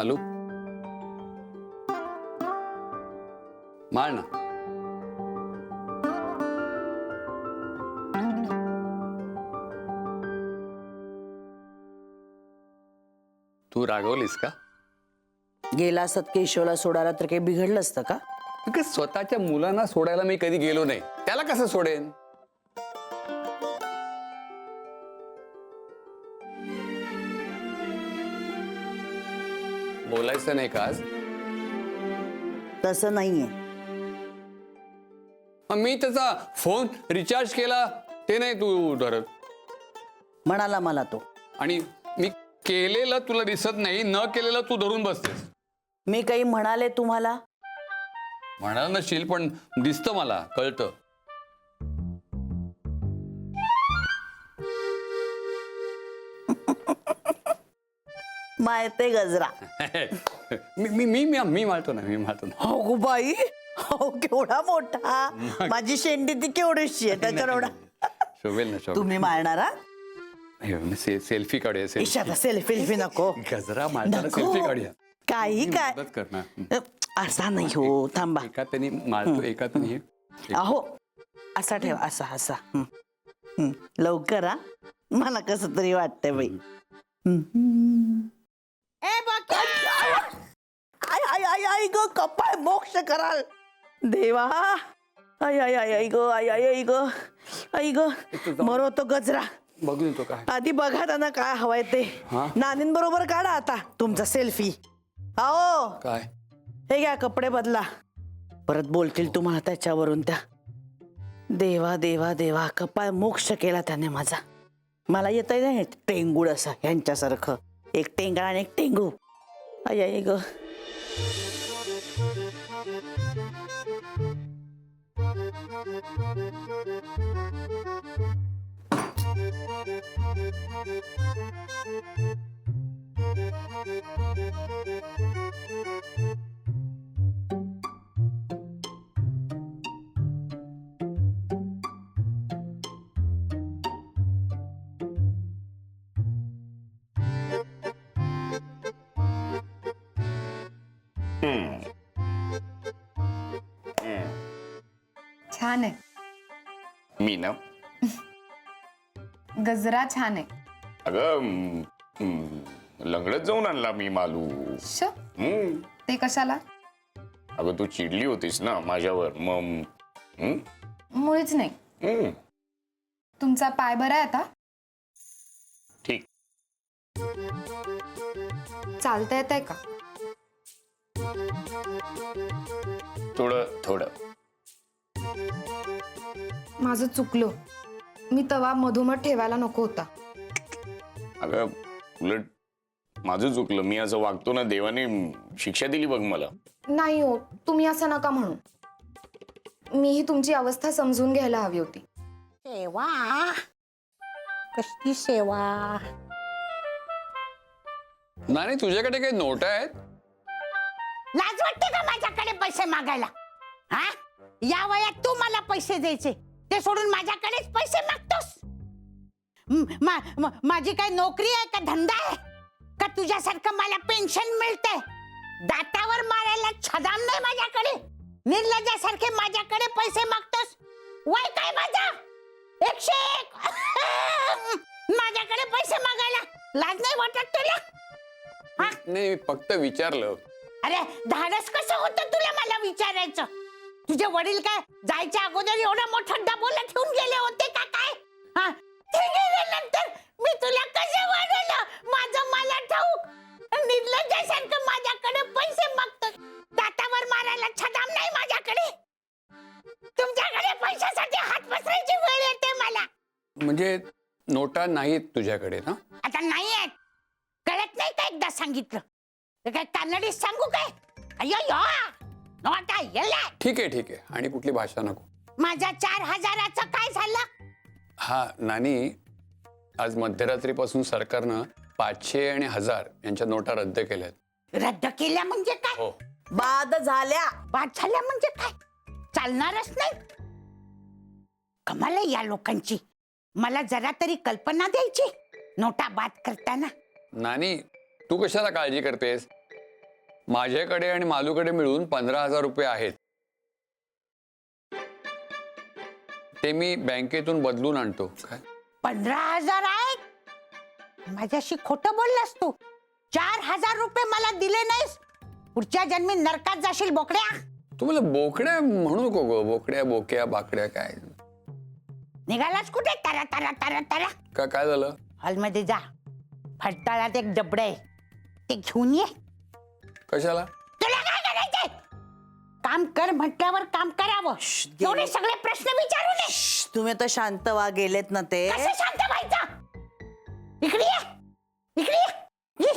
मालू मार ना. तू रागवलीस का? गेला असत केशवला सोडायला तर काही बिघडलं असतं का? स्वतःच्या मुलांना सोडायला मी कधी गेलो नाही, त्याला कसं सोडेन? बोलायचं नाही का आज? तसं नाहीये. मी त्याचा फोन रिचार्ज केला ते नाही तू धरत. म्हणाला मला तो. आणि मी केलेलं तुला दिसत नाही, न केलेलं तू धरून बसतेस. मी काही म्हणाले तुम्हाला? म्हणाल नशील पण दिसतं, मला कळतं. माहिती गजरा. मी मी मी मी मी मारतो ना, मी मारतो ना. हो बाई, हो केवढा मोठा. माझी शेंडी ती केवढीशी आहे त्याच्यावर एवढा. शोभेल ना, शोभेल. तुम्ही मारणारा? सेल्फी काढूया. सेल्फी नको. गजरा मारताना नको. सेल्फी काढूया. काही काय मदत कर ना. असा नाही हो, थांबा. एका त्यांनी मारतो, एका त्यांनी. अहो असा ठेवा, असा असा. लवकर हा, मला कसं तरी वाटतंय बाई. ए बाकी आय आय आय आय ग, कपाळ मोक्ष कराल देवा. आय आय आय आय ग, आय आय आय ग, आई ग, मरो तो गजरा. बघून तो काय आधी बघा त्यांना काय हवंय ते. नानींबरोबर काढा आता तुमचा सेल्फी. आओ काय? हे घ्या, कपडे बदला. परत बोलतील तुम्हाला त्याच्यावरून त्या. देवा देवा देवा, कपाळ मोक्ष केला त्याने माझा. मला येत आहे टेंगूळ असं यांच्यासारखं, एक टेंगळा आणि एक टेंगू. आई आई ग. छान आहे. मी ना गजरा छान आहे. अगं लंगडत जाऊन आणला मी मालू. श ते कशाला? अगं तू चिडली होतीस ना माझ्यावर, मग मुळीच नाही. तुमचा पाय बरा आहे आता? ठीक. चालता येत आहे का? थोडं थोडं. माझं चुकलो. मी तवा मधोमध ठेवायला नको होता. अगं उलट माझं चुकलं. मी असं वागतो ना, देवाने शिक्षा दिली बघ मला. नाही हो, तुम्ही असं नका म्हणू. मीही तुमची अवस्था समजून घ्यायला हवी होती. सेवा, कसली सेवा. नाही, तुझ्याकडे काही नोटा आहेत? लाज वाटते का माझ्याकडे पैसे मागायला? हा, या वयात तू मला पैसे द्यायचे, ते सोडून माझ्याकडेच पैसे मागतोस? माझी काय नोकरी आहे का, धंदा आहे का तुझ्यासारखं मला पेन्शन मिळते? दातावर मारायला छदाम नाही माझ्याकडे. निर्लज्जासारखे माझ्याकडे पैसे मागतोस. वय काय माझा 101. माझ्याकडे पैसे मागायला लाज नाही वाटत तुला? नाही, मी फक्त विचारलं. अरे धाडस कसं होतं तुला मला विचारायचं? तुझे वडील काय जायच्या अगोदर एवढा मोठा डबोला ठेवून गेले होते का काय? हा, ते गेल्यानंतर मी तुला कसं वाढवलं माझं मला ठाऊक. निर्लज्जासारखं माझ्याकडे पैसे मागतो. दातावर मारायला छदाम नाही माझ्याकडे. तुमच्याकडे पैशासाठी हात पसरायची वेळ येते मला. म्हणजे नोटा नाहीत तुझ्याकडे ना? आता नाही आहेत, कळत नाही का? एकदा सांगितलं तर काय कानडीत सांगू काय? अय्यो यो नोटा येला. ठीक आहे, ठीक आहे. आणि कुठली भाषा नको. माझ्या 4000चं काय झालं? हा नानी, आज मध्यरात्रीपासून सरकारनं 500 आणि 1000 यांच्या नोटा रद्द केल्यात. रद्द केल्या म्हणजे काय? हो. बाद झाल्या. बाद झाल्या म्हणजे काय? चालणारच नाही. कमाल आहे या लोकांची. मला जरा तरी कल्पना द्यायची नोटा बाद करताना. नानी, तू कशाला काळजी करतेस? माझ्याकडे आणि मालूकडे मिळून 15,000 रुपये आहेत. ते मी बँकेतून बदलून आणतो. काय 15,000 आहेत? माझ्याशी खोटं बोललास तू. 4,000 रुपये मला दिले नाहीस. पुढच्या जन्मी नरकात जाशील बोकड्या. तुम्हाला बोकड्या म्हणू नको गो. बोकड्या बोक्या बाकड्या काय निघालास कुठे? तारा तारा तारा तारा. काय झालं? हॉलमध्ये जा. फडताळात एक डबडं आहे, ते घेऊन ये. कशाला? तुला काय करायचंय? काम कर म्हटल्यावर काम करावं. एवढे सगळे प्रश्न विचारू नये. तुम्ही आता शांत व्हा. गेलेत ना ते. कसं शांत व्हायचं? इकडे ये, इकडे ये. ये.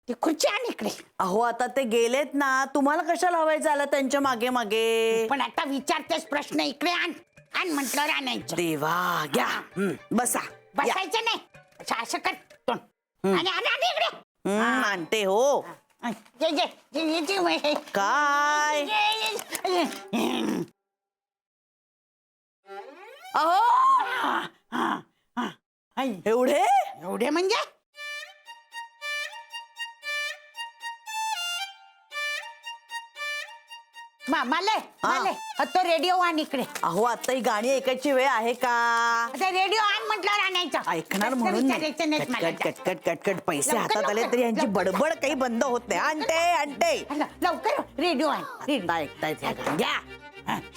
ती खुर्ची आण इकडे. अहो आता ते गेलेत ना. तुम्हाला कशाला हवायचं आलं त्यांच्या मागे मागे? पण आता विचारतेस प्रश्न, इकडे आण. आण म्हटल्यावर आणायचं. देवा घ्या. बसा. या. बसायचं नाही. असं कर तोंड. आणि आण आण इकडे. आणते हो. ये, ये, ये, ये, ये, ये. काय ये, ये, ये. अहो आई, एवढे एवढे म्हणजे? माले तो रेडिओ आण इकडे. अहो आता ही गाणी ऐकायची वेळ आहे का? आता रेडिओ आण म्हटल्यावर आणायचं. ऐकणार प्रश्न म्हणून नाही. विचारायचे नाहीत मला. कटकट कटकट कटकट पैसे लवकर, हातात आले लवकर, तरी यांची लवकर. बडबड काही बंद होत नाही. आणते आणते. लवकर रेडिओ आण. रेडिओ. ऐकतायत ह्या गाणी. घ्या.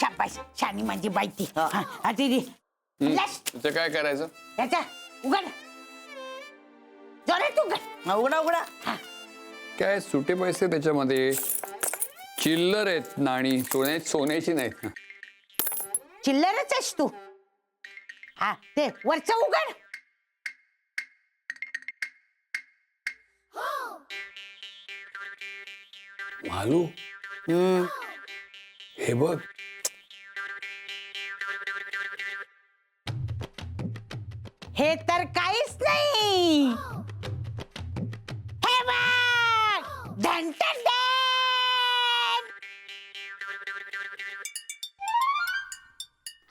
शाबास, शानी माझी बायती. हा. ते काय करायचं? याचा उघड. जोरात उघड. उघडा उघडा. काय सुटे पैसे त्याच्यामध्ये, चिल्लर आहेत नाणी, सोन्याची नाहीत. चिल्लरच आहेस तू. हा ते वरचं उघड. मालू हे बघ. हे तर काहीच नाही. हे बघ. धनटन.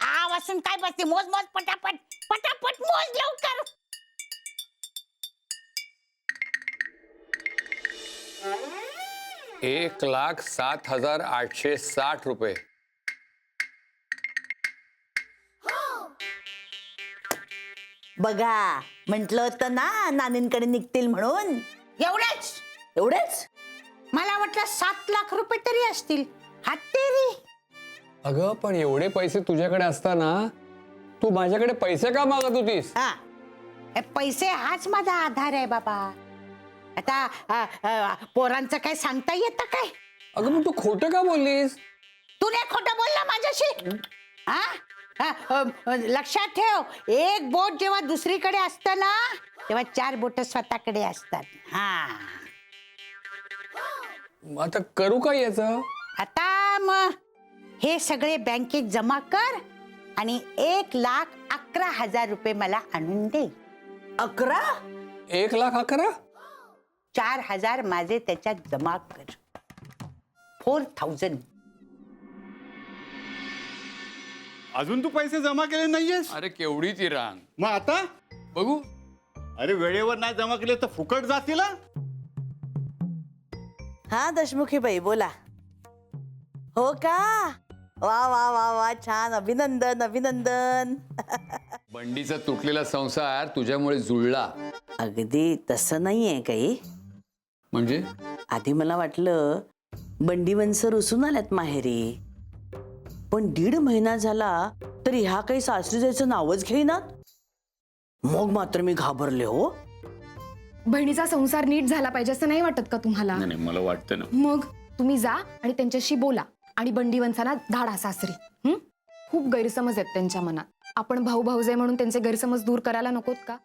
आवासून काय बसते? मोज मोज पटापट पटापट मोज लवकर. ₹1,07,860 रुपये. बघा म्हंटल होतं ना नानींकडे निघतील म्हणून. एवढंच? एवढेच? मला वाटलं 7 लाख रुपये तरी असतील. हत्तेरी. अगं पण एवढे पैसे तुझ्याकडे असताना तू माझ्याकडे पैसे का मागत होतीस? हा, हे पैसे हाच माझा आधार आहे बाबा. आता पोरांचं काय सांगता येतं काय? अगं मग तू खोटं का बोललीस? तू नाही खोटं बोलला माझ्याशी. लक्षात ठेव, एक बोट जेव्हा दुसरीकडे असतं ना तेव्हा 4 बोट स्वतःकडे असतात. हा, आता करू काय याचं? आता मग हे सगळे बँकेत जमा कर आणि 1,11,000 रुपये मला आणून दे. 11? 1,11,000? 4,000 माझे त्याच्यात जमा कर. 4,000. अजून तू पैसे जमा केले नाहीयेस? अरे केवढी ती रांग. मग आता बघू. अरे वेळेवर नाही जमा केले तर फुकट जातील हा? हा दशमुखी बाई बोला. हो का? वा वा वा वा छान. अभिनंदन अभिनंदन. बंडीचा तुटलेला संसार तुझ्यामुळे जुळला. अगदी तसं नाहीये काही. म्हणजे आधी मला वाटलं बंडी वंस रुसून आल्यात माहेरी, पण 1.5 महिना झाला तरी ह्या काही सासरी जायचं नावच घेईनात. मग मात्र मी घाबरले हो. बहिणीचा संसार नीट झाला पाहिजे असं नाही वाटत का तुम्हाला? नाही मला वाटतं ना. मग तुम्ही जा आणि त्यांच्याशी बोला आणि बंडीवंसांना धाडा सासरी. खूप गैरसमज आहेत त्यांच्या मनात. आपण भाऊ भाऊजे म्हणून त्यांचे गैरसमज दूर करायला नकोत का?